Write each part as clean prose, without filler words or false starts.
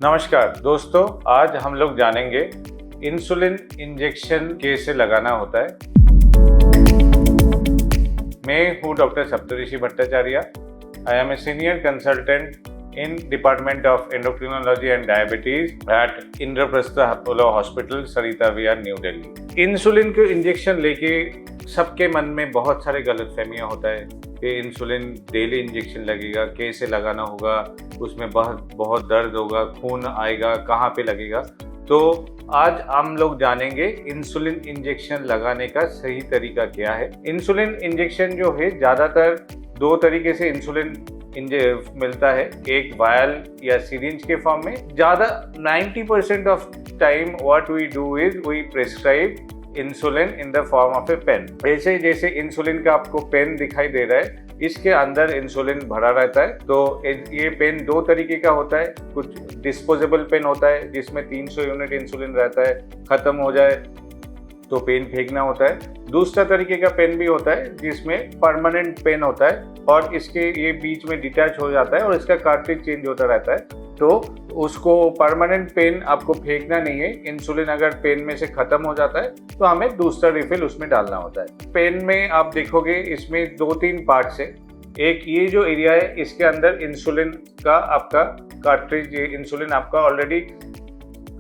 नमस्कार दोस्तों, आज हम लोग जानेंगे इंसुलिन इंजेक्शन कैसे लगाना होता है। मैं हूँ doctor Saptarshi Bhattacharya. I am a senior consultant in department of endocrinology and diabetes at Indraprastha Apollo hospital, Sarita Vihar, New Delhi. Insulin के इंजेक्शन लेके सबके मन में बहुत सारे गलतफहमियां होता है कि इंसुलिन डेली इंजेक्शन लगेगा, कैसे लगाना होगा, उसमें बहुत दर्द होगा, खून आएगा, कहाँ पे लगेगा। तो आज हम लोग जानेंगे इंसुलिन इंजेक्शन लगाने का सही तरीका क्या है। इंसुलिन इंजेक्शन जो है ज़्यादातर दो तरीके से इंसुलिन मिलता है, एक वायल या सिरिंज के फॉर्म में। ज़्यादा 90% of time what we do is we prescribe insulin in the form of a pen. ऐसे जैसे इंसुलिन का आपको पेन दिखाई दे रहा है, इसके अंदर इंसुलिन भरा रहता है। तो ये पेन दो तरीके का होता है। कुछ डिस्पोजेबल पेन होता है जिसमें 300 यूनिट इंसुलिन रहता है, खत्म हो जाए तो पेन फेंकना होता है। दूसरा तरीके का पेन भी होता है जिसमें परमानेंट पेन होता है और इसके ये बीच में डिटैच हो जाता है और इसका कार्ट्रिज चेंज होता रहता है। तो उसको परमानेंट पेन आपको फेंकना नहीं है। इंसुलिन अगर पेन में से खत्म हो जाता है तो हमें दूसरा रिफिल उसमें डालना होता है। पेन में आप देखोगे इसमें 2-3 पार्ट्स है। एक ये जो एरिया है, इसके अंदर इंसुलिन का आपका कार्ट्रिज, ये इंसुलिन आपका ऑलरेडी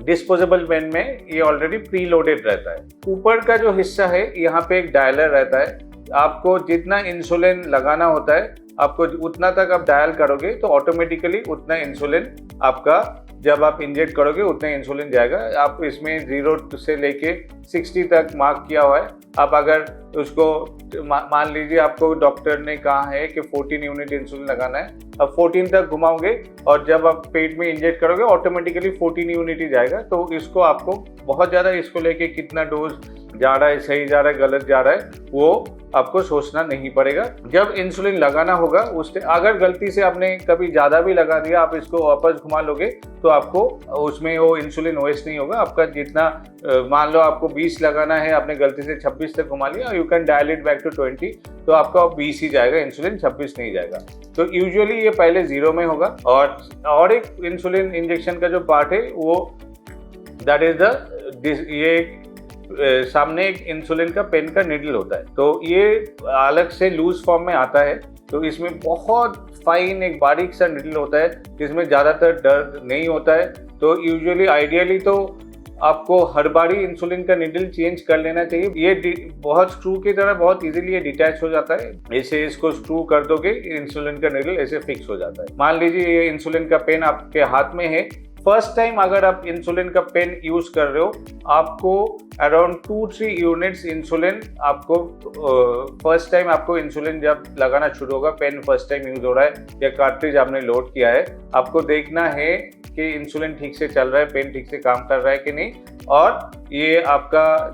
डिस्पोजेबल पेन में ये ऑलरेडी प्री लोडेड रहता है। ऊपर का जो हिस्सा है, यहाँ पे एक डायलर रहता है। आपको जितना इंसुलिन लगाना होता है, आपको उतना तक आप डायल करोगे तो ऑटोमेटिकली उतना इंसुलिन आपका, जब आप इंजेक्ट करोगे उतना इंसुलिन जाएगा। आप इसमें 0 से लेके 60 तक मार्क किया हुआ है। आप अगर उसको मान लीजिए आपको डॉक्टर ने कहा है कि 14 यूनिट इंसुलिन लगाना है, अब 14 तक घुमाओगे और जब आप पेट में इंजेक्ट करोगे ऑटोमेटिकली 14 यूनिट ही जाएगा। तो इसको आपको बहुत ज़्यादा इसको लेके कितना डोज जा रहा है, सही जा रहा है, गलत जा रहा है, वो आपको सोचना नहीं पड़ेगा। जब इंसुलिन लगाना होगा उससे अगर गलती से आपने कभी ज़्यादा भी लगा दिया, आप इसको वापस घुमा लोगे तो आपको उसमें वो इंसुलिन वेस्ट नहीं होगा। आपका जितना मान लो आपको 20 लगाना है, आपने गलती से 26 तक घुमा लिया, you can dial it back to 20, तो आपका 20 ही जाएगा, इंसुलिन 26 नहीं जाएगा। तो यूजुअली ये पहले 0 में होगा। और एक इंसुलिन इंजेक्शन का जो पार्ट है वो दैट इज ये सामने एक इंसुलिन का पेन का निडल होता है। तो ये अलग से लूज फॉर्म में आता है। तो इसमें बहुत फाइन एक बारीक सा निडल होता है जिसमें ज़्यादातर दर्द नहीं होता है। तो यूजुअली आइडियली तो आपको हर बारी इंसुलिन का निडल चेंज कर लेना चाहिए। ये बहुत स्क्रू की तरह बहुत इजीली ये डिटैच हो जाता है। ऐसे इसको स्क्रू कर दोगे, इंसुलिन का निडल ऐसे फिक्स हो जाता है। मान लीजिए ये इंसुलिन का पेन आपके हाथ में है। फर्स्ट टाइम अगर आप इंसुलिन का पेन यूज कर रहे हो, आपको अराउंड 2-3 यूनिट्स इंसुलिन आपको फर्स्ट टाइम आपको इंसुलिन जब लगाना शुरू होगा, पेन फर्स्ट टाइम यूज हो रहा है या कार्ट्रिज आपने लोड किया है, आपको देखना है कि इंसुलिन ठीक से चल रहा है, पेन ठीक से काम कर रहा है कि नहीं, और ये आपका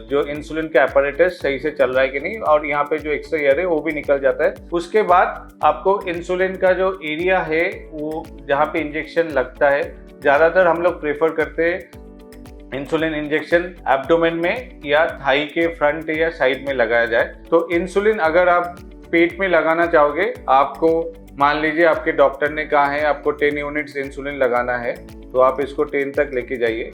जो इंसुलिन का अपैरेटस सही से चल रहा है कि नहीं, और यहाँ पे जो एक्स्ट्रा एयर है वो भी निकल जाता है। उसके बाद आपको इंसुलिन का जो एरिया है वो जहाँ पे इंजेक्शन लगता है, ज़्यादातर हम लोग प्रेफर करते हैं इंसुलिन इंजेक्शन एब्डोमेन में या थाई के फ्रंट या साइड में लगाया जाए। तो इंसुलिन अगर आप पेट में लगाना चाहोगे, आपको मान लीजिए आपके डॉक्टर ने कहा है आपको 10 यूनिट्स इंसुलिन लगाना है, तो आप इसको 10 तक लेके जाइए।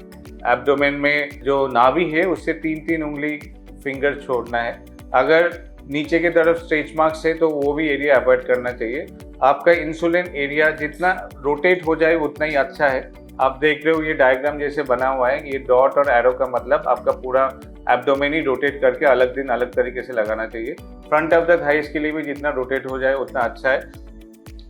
एब्डोमेन में जो नाभि है उससे 3-3 उंगली फिंगर छोड़ना है। अगर नीचे की तरफ स्ट्रेच मार्क्स है तो वो भी एरिया अवॉइड करना चाहिए। आपका इंसुलिन एरिया जितना रोटेट हो जाए उतना ही अच्छा है। आप देख रहे हो ये डायग्राम जैसे बना हुआ है, ये डॉट और एरो का मतलब आपका पूरा एब्डोमेन ही रोटेट करके अलग दिन अलग तरीके से लगाना चाहिए। फ्रंट ऑफ द थाइस के लिए भी जितना रोटेट हो जाए उतना अच्छा है।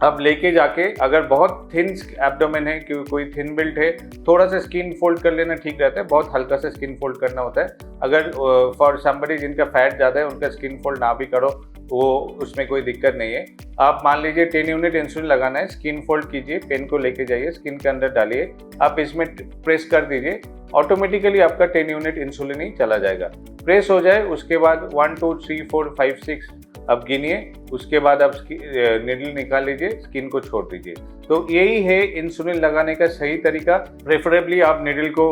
अब लेके जाके अगर बहुत थिन एब्डोमेन है, कोई थिन बिल्ट है, थोड़ा सा स्किन फोल्ड कर लेना ठीक रहता है। बहुत हल्का सा स्किन फोल्ड करना होता है। अगर फॉर समबडी जिनका फैट ज़्यादा है, उनका स्किन फोल्ड ना भी करो, वो उसमें कोई दिक्कत नहीं है। आप मान लीजिए 10 यूनिट इंसुलिन लगाना है, स्किन फोल्ड कीजिए, पेन को लेके जाइए, स्किन के अंदर डालिए, आप इसमें प्रेस कर दीजिए, ऑटोमेटिकली आपका 10 यूनिट इंसुलिन ही चला जाएगा। प्रेस हो जाए उसके बाद 1 2 3 4 5 6 अब गिनिए। उसके बाद आप निडल निकाल लीजिए, स्किन को छोड़ दीजिए। तो यही है इंसुलिन लगाने का सही तरीका। प्रेफरेबली आप निडल को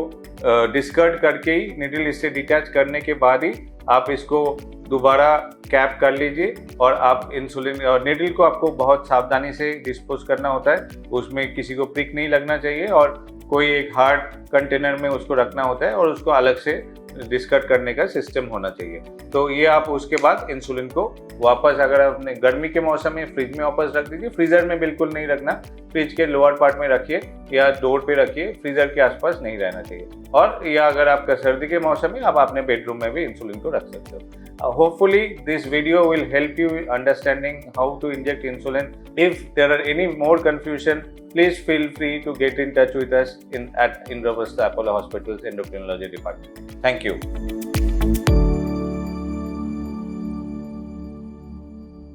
डिस्कार्ड करके ही, निडल इससे डिटैच करने के बाद ही आप इसको दोबारा कैप कर लीजिए और आप इंसुलिन और नीडल को आपको बहुत सावधानी से डिस्पोज करना होता है, उसमें किसी को प्रिक नहीं लगना चाहिए और कोई एक हार्ड कंटेनर में उसको रखना होता है और उसको अलग से डिस्कार्ड करने का सिस्टम होना चाहिए। तो ये आप उसके बाद इंसुलिन को वापस, अगर आपने गर्मी के मौसम में फ्रिज में वापस रख दीजिए, फ्रीजर में बिल्कुल नहीं रखना, फ्रिज के लोअर पार्ट में रखिए या डोर पे रखिए, फ्रीजर के आसपास नहीं रहना चाहिए। और या अगर आपका सर्दी के मौसम में आप अपने बेडरूम में भी इंसुलिन को रख सकते हो। Hopefully this video will help you understanding how to inject insulin. If there are any more confusion, please feel free to get in touch with us at Indraprastha Apollo Hospital's endocrinology department. Thank you.